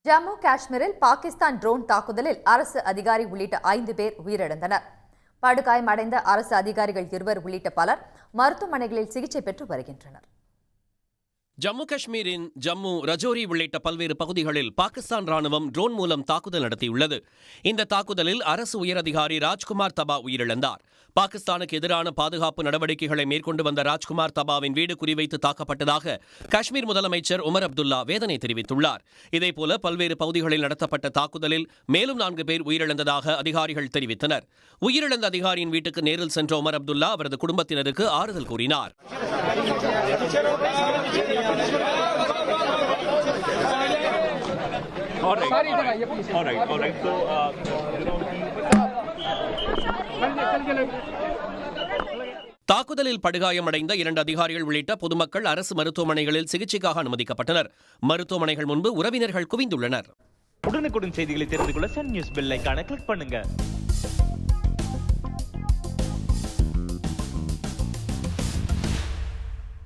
ஜம்மு காஷ்மீரில் பாகிஸ்தான் ட்ரோன் தாக்குதலில் அரசு அதிகாரி உள்ளிட்ட 5 பேர் உயிரிழந்தனர். படுகாயமடைந்த அரசு அதிகாரிகள் 2 உள்ளிட்ட பலர் மருத்துவமனைகளில் சிகிச்சை பெற்று வருகின்றனர். ஜம்மு காஷ்மீரின் ஜம்மு, ரஜோரி உள்ளிட்ட பல்வேறு பகுதிகளில் பாகிஸ்தான் ராணுவம் ட்ரோன் மூலம் தாக்குதல் நடத்தியுள்ளது. இந்த தாக்குதலில் அரசு உயரதிகாரி ராஜ்குமார் தபா உயிரிழந்தார். பாகிஸ்தானுக்கு எதிரான பாதுகாப்பு நடவடிக்கைகளை மேற்கொண்டு வந்த ராஜ்குமார் தபாவின் வீடு குறிவைத்து தாக்கப்பட்டதாக காஷ்மீர் முதலமைச்சர் உமர் அப்துல்லா வேதனை தெரிவித்துள்ளார். இதேபோல பல்வேறு பகுதிகளில் நடத்தப்பட்ட தாக்குதலில் மேலும் 4 பேர் உயிரிழந்ததாக அதிகாரிகள் தெரிவித்தனர். உயிரிழந்த அதிகாரியின் வீட்டுக்கு நேரில் சென்ற உமர் அப்துல்லா அவரது குடும்பத்தினருக்கு ஆறுதல் கூறினார். தாக்குதலில் படுகாயமடைந்த 2 அதிகாரிகள் உள்ளிட்ட பொதுமக்கள் அரசு மருத்துவமனைகளில் சிகிச்சைக்காக அனுமதிக்கப்பட்டனர். மருத்துவமனைகள் முன்பு உறவினர்கள் குவிந்துள்ளனர். உடனுக்குடன் செய்திகளை தெரிந்து கொள்ள சன் நியூஸ் பெல் ஐகானை கிளிக் பண்ணுங்க.